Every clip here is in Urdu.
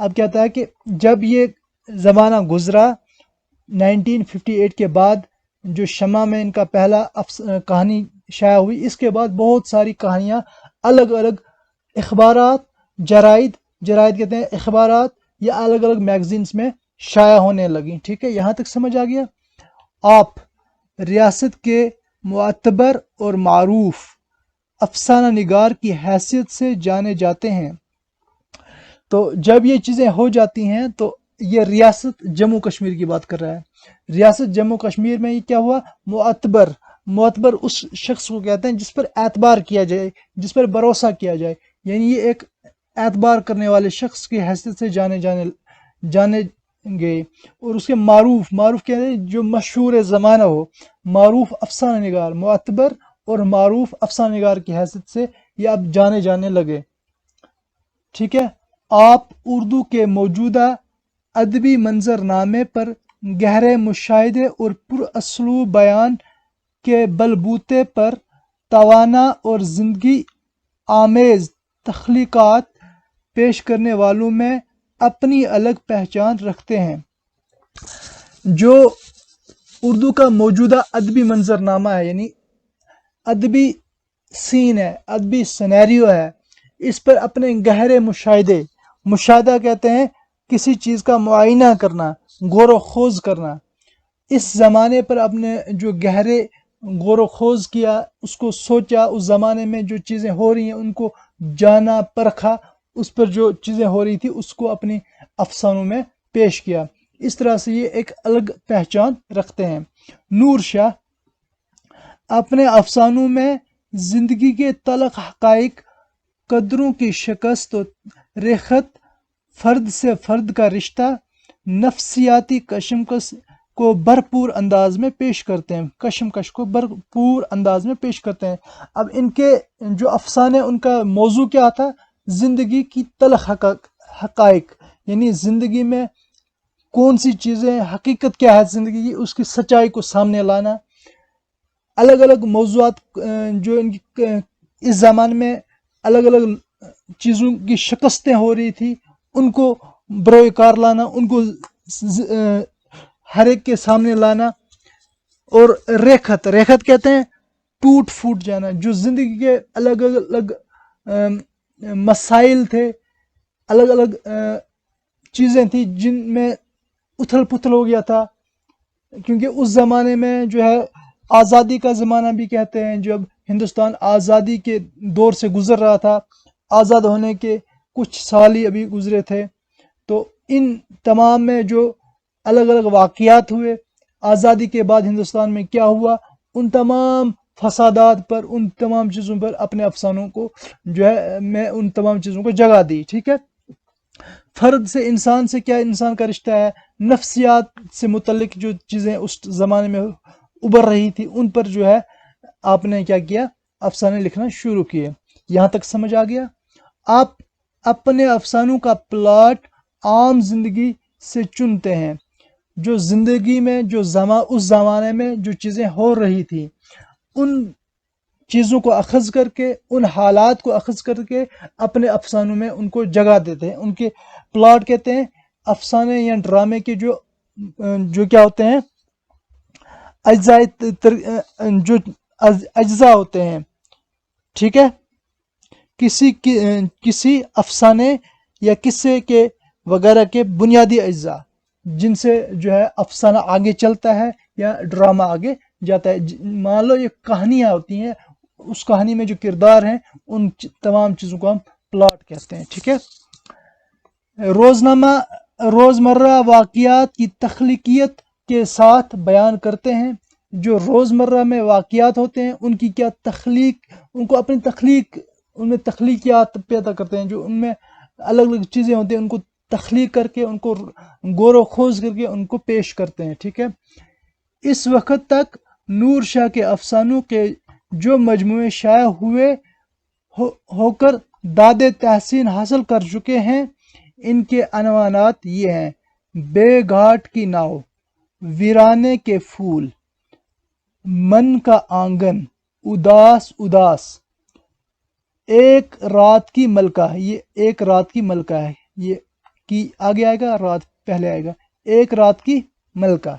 اب کہتا ہے کہ جب یہ زمانہ گزرا 1958 کے بعد، جو شمع میں ان کا پہلا کہانی شائع ہوئی، اس کے بعد بہت ساری کہانیاں الگ الگ اخبارات، جرائد کہتے ہیں اخبارات یا الگ الگ میگزینس میں شائع ہونے لگیں. ٹھیک ہے، یہاں تک سمجھ آ گیا. آپ ریاست کے معتبر اور معروف افسانہ نگار کی حیثیت سے جانے جاتے ہیں. تو جب یہ چیزیں ہو جاتی ہیں تو یہ ریاست جموں کشمیر کی بات کر رہا ہے. ریاست جموں کشمیر میں یہ کیا ہوا؟ معتبر اس شخص کو کہتے ہیں جس پر اعتبار کیا جائے، جس پر بھروسہ کیا جائے. یعنی یہ ایک اعتبار کرنے والے شخص کی حیثیت سے جانے گئے. اور اس کے معروف کہتے ہیں جو مشہور زمانہ ہو، معروف افسانہ نگار، معتبر اور معروف افسانہ نگار کی حیثیت سے یہ اب جانے لگے. ٹھیک ہے. آپ اردو کے موجودہ ادبی منظر نامے پر گہرے مشاہدے اور پر اسلوب بیان کے بلبوتے پر توانا اور زندگی آمیز تخلیقات پیش کرنے والوں میں اپنی الگ پہچان رکھتے ہیں. جو اردو کا موجودہ ادبی منظر نامہ ہے، یعنی ادبی سین ہے، ادبی سینیریو ہے، اس پر اپنے گہرے مشاہدہ کہتے ہیں کسی چیز کا معائنہ کرنا، غور و خوض کرنا. اس زمانے پر اپنے جو گہرے غور و خوض کیا، اس کو سوچا، اس زمانے میں جو چیزیں ہو رہی ہیں ان کو جانا، پرکھا، اس پر جو چیزیں ہو رہی تھی اس کو اپنی افسانوں میں پیش کیا. اس طرح سے یہ ایک الگ پہچان رکھتے ہیں. نور شاہ اپنے افسانوں میں زندگی کے تلخ حقائق، قدروں کی شکست و ریخت، فرد سے فرد کا رشتہ، نفسیاتی کشمکش کو بھرپور انداز میں پیش کرتے ہیں. اب ان کے جو افسانے، ان کا موضوع کیا تھا؟ زندگی کی تلخ حقائق، یعنی زندگی میں کون سی چیزیں، حقیقت کیا ہے زندگی کی، اس کی سچائی کو سامنے لانا. الگ الگ موضوعات جو ان کی اس زمانے میں الگ الگ چیزوں کی شکستیں ہو رہی تھی، ان کو بروئے کار لانا، ان کو ہر ایک کے سامنے لانا. اور ریخت کہتے ہیں ٹوٹ پھوٹ جانا، جو زندگی کے الگ الگ مسائل تھے، الگ الگ چیزیں تھیں جن میں اتھل پتھل ہو گیا تھا. کیونکہ اس زمانے میں جو ہے آزادی کا زمانہ بھی کہتے ہیں، جب ہندوستان آزادی کے دور سے گزر رہا تھا، آزاد ہونے کے کچھ سال ہی ابھی گزرے تھے. تو ان تمام میں جو الگ الگ واقعات ہوئے، آزادی کے بعد ہندوستان میں کیا ہوا، ان تمام فسادات پر، ان تمام چیزوں پر اپنے افسانوں کو جو ہے میں ان تمام چیزوں کو جگہ دی. ٹھیک ہے. فرد سے، انسان سے کیا انسان کا رشتہ ہے، نفسیات سے متعلق جو چیزیں اس زمانے میں ابھر رہی تھی، ان پر جو ہے آپ نے کیا کیا؟ افسانے لکھنا شروع کیے. یہاں تک سمجھ آ گیا. آپ اپنے افسانوں کا پلاٹ عام زندگی سے چنتے ہیں. جو زندگی میں اس زمانے میں جو چیزیں ہو رہی تھی، ان چیزوں کو اخذ کر کے، ان حالات کو اخذ کر کے اپنے افسانوں میں ان کو جگہ دیتے ہیں. ان کے پلاٹ کہتے ہیں افسانے یا ڈرامے کے جو کیا ہوتے ہیں، جو اجزاء ہوتے ہیں. ٹھیک ہے. کسی افسانے یا قصے کے وغیرہ کے بنیادی اجزاء جن سے جو ہے افسانہ آگے چلتا ہے یا ڈرامہ آگے جاتا ہے. مان لو یہ کہانیاں ہوتی ہیں، اس کہانی میں جو کردار ہیں، ان تمام چیزوں کو ہم پلاٹ کہتے ہیں. ٹھیک ہے. روزمرہ واقعات کی تخلیقیت کے ساتھ بیان کرتے ہیں. جو روزمرہ میں واقعات ہوتے ہیں ان کی کیا تخلیق، ان کو اپنی تخلیق، ان میں تخلیقیات پیدا کرتے ہیں. جو ان میں الگ الگ چیزیں ہوتی ہیں ان کو تخلیق کر کے، ان کو غور و خوض کر کے ان کو پیش کرتے ہیں. ٹھیک ہے. اس وقت تک نور شاہ کے افسانوں کے جو مجموعے شائع ہوئے ہو کر داد تحسین حاصل کر چکے ہیں، ان کے عنوانات یہ ہیں: بے گھاٹ کی ناؤ، ویرانے کے پھول، من کا آنگن، اداس، ایک رات کی ملکہ. یہ ایک رات کی ملکہ ہے. یہ کی آگے آئے گا، رات پہلے آئے گا، ایک رات کی ملکہ۔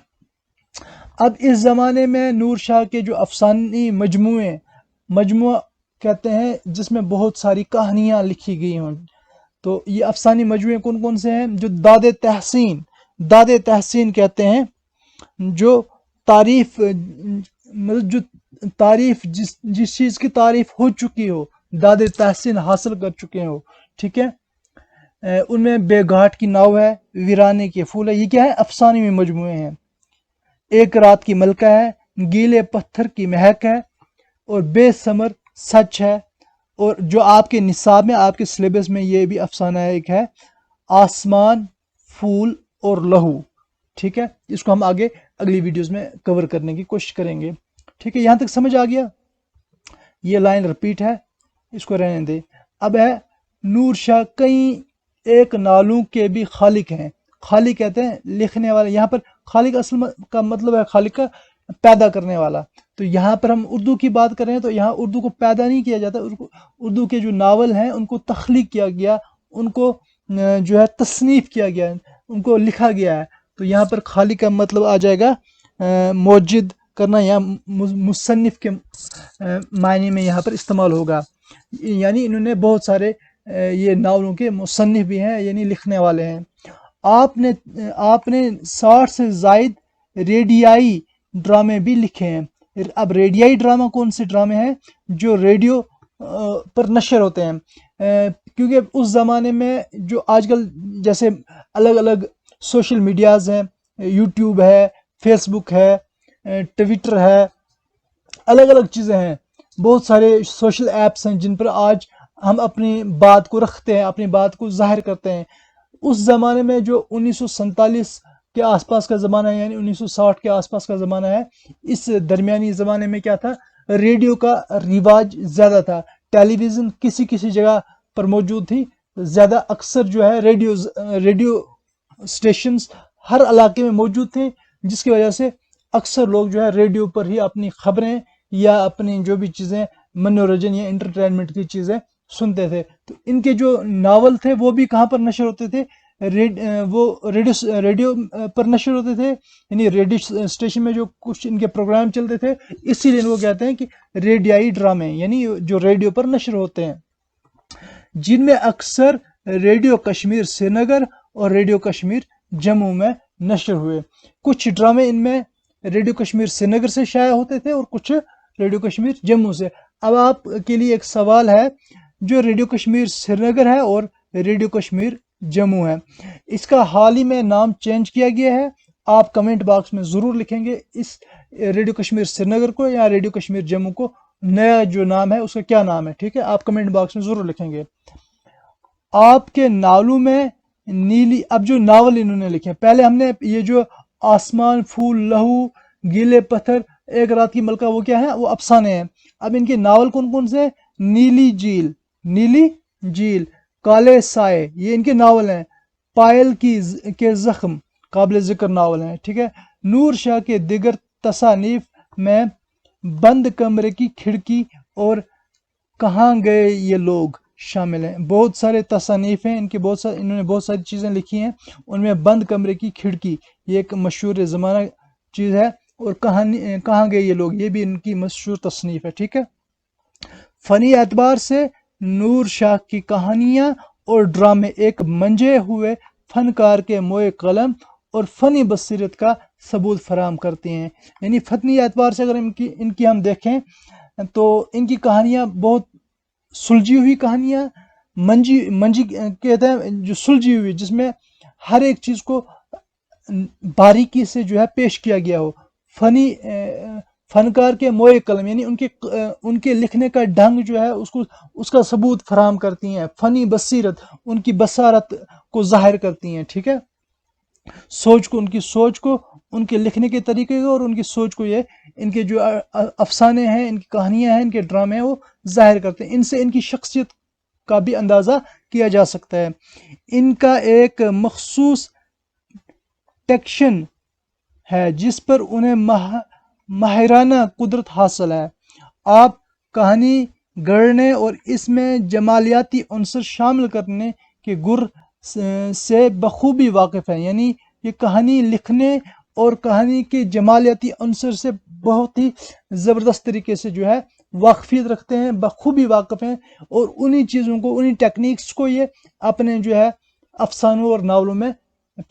اب اس زمانے میں نور شاہ کے جو افسانوی مجموعہ کہتے ہیں جس میں بہت ساری کہانیاں لکھی گئی ہوں، تو یہ افسانے مجموعے کون کون سے ہیں؟ جو داد تحسین کہتے ہیں، جو تعریف مطلب جو تعریف جس چیز کی تعریف ہو چکی ہو، داد تحسین حاصل کر چکے ہو، ٹھیک ہے، ان میں بے گھاٹ کی ناؤ ہے، ویرانے کے پھول ہے، یہ کیا ہے؟ افسانے مجموعے ہیں۔ ایک رات کی ملکہ ہے، گیلے پتھر کی مہک ہے، اور بے ثمر سچ ہے، اور جو آپ کے نصاب میں، آپ کے سلیبس میں یہ بھی افسانہ ایک ہے، آسمان، پھول اور لہو، ٹھیک ہے، اس کو ہم آگے اگلی ویڈیوز میں کور کرنے کی کوشش کریں گے، ٹھیک ہے، یہاں تک سمجھ آ گیا؟ یہ لائن رپیٹ ہے، اس کو رہنے دے۔ اب ہے نور شاہ کئی ایک نالوں کے بھی خالق ہیں۔ خالق کہتے ہیں لکھنے والے، یہاں پر خالق اصل کا مطلب ہے خالق کا پیدا کرنے والا، تو یہاں پر ہم اردو کی بات کر رہے ہیں، تو یہاں اردو کو پیدا نہیں کیا جاتا، اردو کے جو ناول ہیں ان کو تخلیق کیا گیا، ان کو جو ہے تصنیف کیا گیا، ان کو لکھا گیا ہے، تو یہاں پر خالق کا مطلب آ جائے گا موجد کرنا، یا مصنف کے معنی میں یہاں پر استعمال ہوگا، یعنی انہوں نے بہت سارے یہ ناولوں کے مصنف بھی ہیں، یعنی لکھنے والے ہیں۔ آپ نے 60 سے زائد ریڈیائی ڈرامے بھی لکھے ہیں۔ اب ریڈیائی ڈرامہ کون سے ڈرامے ہیں؟ جو ریڈیو پر نشر ہوتے ہیں، کیونکہ اس زمانے میں جو آج کل جیسے الگ الگ سوشل میڈیاز ہیں، یوٹیوب ہے، فیس بک ہے، ٹویٹر ہے، الگ الگ چیزیں ہیں، بہت سارے سوشل ایپس ہیں جن پر آج ہم اپنی بات کو رکھتے ہیں، اپنی بات کو ظاہر کرتے ہیں۔ اس زمانے میں جو 1947 کے آس پاس کا زمانہ ہے، یعنی 1960 کے آس پاس کا زمانہ ہے، اس درمیانی زمانے میں کیا تھا؟ ریڈیو کا رواج زیادہ تھا، ٹیلی ویژن کسی کسی جگہ پر موجود تھی، زیادہ اکثر جو ہے ریڈیو سٹیشنز ہر علاقے میں موجود تھے، جس کی وجہ سے اکثر لوگ جو ہے ریڈیو پر ہی اپنی خبریں یا اپنی جو بھی چیزیں منورنجن یا انٹرٹینمنٹ کی چیزیں سنتے تھے۔ تو ان کے جو ناول تھے وہ بھی کہاں پر نشر ہوتے تھے؟ وہ ریڈیو پر نشر ہوتے تھے، یعنی ریڈیو اسٹیشن میں جو کچھ ان کے پروگرام چلتے تھے، اسی لیے وہ کہتے ہیں کہ ریڈیائی ڈرامے، یعنی جو ریڈیو پر نشر ہوتے ہیں، جن میں اکثر ریڈیو کشمیر سری نگر اور ریڈیو کشمیر جموں میں نشر ہوئے۔ کچھ ڈرامے ان میں ریڈیو کشمیر سری نگر سے شائع ہوتے تھے اور کچھ ریڈیو کشمیر جموں سے۔ اب آپ کے لیے ایک سوال ہے، جو ریڈیو کشمیر سری نگر ہے اور ریڈیو کشمیر جموں ہے، اس کا حال ہی میں نام چینج کیا گیا ہے، آپ کمنٹ باکس میں ضرور لکھیں گے اس ریڈیو کشمیر سری نگر کو یا ریڈیو کشمیر جموں کو نیا جو نام ہے اس کا کیا نام ہے، ٹھیک ہے، آپ کمنٹ باکس میں ضرور لکھیں گے۔ آپ کے ناولوں میں نیلی، اب جو ناول انہوں نے لکھے، پہلے ہم نے یہ جو آسمان، پھول، لہو، گیلے پتھر، ایک رات کی ملکہ، وہ کیا ہے؟ وہ افسانے ہیں۔ اب ان کے ناول کون کون سے؟ نیلی جھیل، کالے سائے، یہ ان کے ناول ہیں۔ پائل کے زخم قابل ذکر ناول ہیں، ٹھیک ہے۔ نور شاہ کے دیگر تصانیف میں بند کمرے کی کھڑکی اور کہاں گئے یہ لوگ شامل ہیں۔ بہت سارے تصانیف ہیں ان کے، انہوں نے بہت ساری چیزیں لکھی ہیں، ان میں بند کمرے کی کھڑکی یہ ایک مشہور زمانہ چیز ہے، اور کہاں گئے یہ لوگ، یہ بھی ان کی مشہور تصنیف ہے، ٹھیک ہے۔ فنی اعتبار سے نور شاہ کی کہانیاں اور ڈرامے ایک منجھے ہوئے فنکار کے موئے قلم اور فنی بصیرت کا ثبوت فراہم کرتے ہیں، یعنی فنی اعتبار سے اگر ان کی ہم دیکھیں تو ان کی کہانیاں بہت سلجھی ہوئی کہانیاں، منجی کہتے ہیں جو سلجھی ہوئی، جس میں ہر ایک چیز کو باریکی سے جو ہے پیش کیا گیا ہو، فنکار کے موئے قلم، یعنی ان کے لکھنے کا ڈھنگ جو ہے اس کا ثبوت فراہم کرتی ہیں، فنی بصیرت، ان کی بصارت کو ظاہر کرتی ہیں، ٹھیک ہے، ان کی سوچ کو، ان کے لکھنے کے طریقے کو اور ان کی سوچ کو، یہ ان کے جو افسانے ہیں، ان کی کہانیاں ہیں، ان کے ڈرامے ہیں، وہ ظاہر کرتے ہیں۔ ان سے ان کی شخصیت کا بھی اندازہ کیا جا سکتا ہے۔ ان کا ایک مخصوص ٹیکشن ہے جس پر انہیں ماہرانہ قدرت حاصل ہے۔ آپ کہانی گڑھنے اور اس میں جمالیاتی عنصر شامل کرنے کے گر سے بخوبی واقف ہیں، یعنی یہ کہانی لکھنے اور کہانی کے جمالیاتی عنصر سے بہت ہی زبردست طریقے سے جو ہے واقفیت رکھتے ہیں، بخوبی واقف ہیں، اور انہی چیزوں کو، انہی ٹیکنیکس کو یہ اپنے جو ہے افسانوں اور ناولوں میں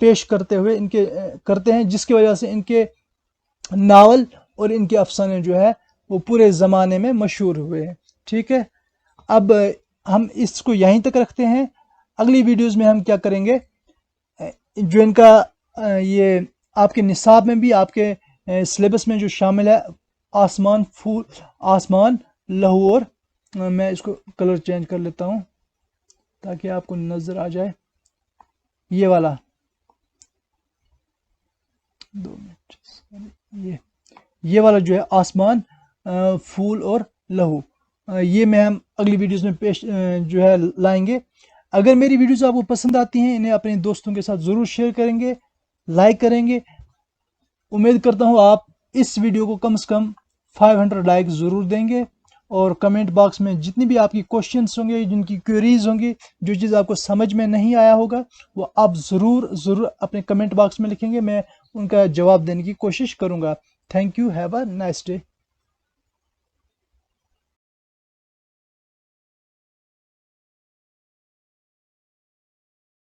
پیش کرتے ہوئے ان کے کرتے ہیں، جس کی وجہ سے ان کے ناول اور ان کے افسانے جو ہے وہ پورے زمانے میں مشہور ہوئے ہیں۔ ٹھیک ہے، اب ہم اس کو یہیں تک رکھتے ہیں۔ اگلی ویڈیوز میں ہم کیا کریں گے، جو ان کا یہ آپ کے نصاب میں بھی، آپ کے سلیبس میں جو شامل ہے، آسمان لہو اور میں اس کو کلر چینج کر لیتا ہوں تاکہ آپ کو نظر آ جائے، یہ والا 2 منٹ، یہ والا جو ہے آسمان پھول اور لہو، یہ میں ہم اگلی ویڈیوز میں پیش جو ہے لائیں گے۔ اگر میری ویڈیوز آپ کو پسند آتی ہیں، انہیں اپنے دوستوں کے ساتھ ضرور شیئر کریں گے، لائک کریں گے۔ امید کرتا ہوں آپ اس ویڈیو کو کم سے کم 500 لائک ضرور دیں گے، اور کمنٹ باکس میں جتنی بھی آپ کی کوشچنس ہوں گے، جن کی کوئریز ہوں گی، جو چیز آپ کو سمجھ میں نہیں آیا ہوگا، وہ آپ ضرور اپنے کمنٹ باکس میں لکھیں گے، میں ان کا جواب دینے کی کوشش کروں گا۔ Thank you, have a nice day.